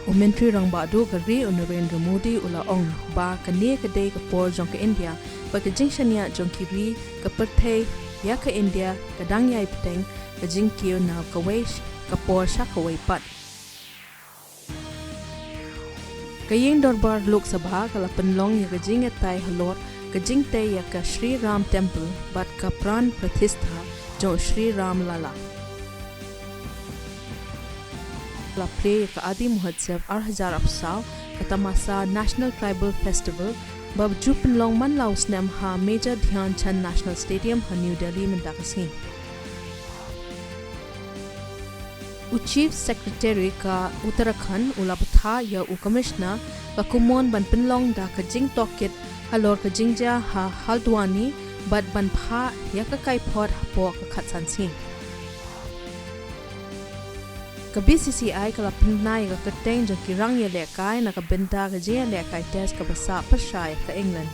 Menteri rang badu kari Narendra Modi ula ong ba kane kadai kapor jong ke India ba ke jingshania jong kiri ke Perthai ya ke India kadang yai peteng ke jingkio na kawesh kapor syakawai pat. Kaying dorbar Lok Sabha kala penlong ya ke jing etai halor ke jingte ya ke Sri Ram Temple bat ka pran pratistha jong Sri Ram Lala. La play ka adi muhatsav 8,000 apsaw kata masa National Tribal Festival bab jupen long man lau snem ha Major Dhyan Chand National Stadium ha New Delhi mendakasni. Chief Secretary ka Uttarakhand ulapatha ya Commissioner ka kumon ban penlong da ka jing tokit halor ka jingja ha Haldwani bat ban pha ya ka kai phot po ka khatsansi. Ka BCCI kala pinay ka kateng jang kirang ya lekai na ka benta ka jia lekai test ka basa pasay ka England.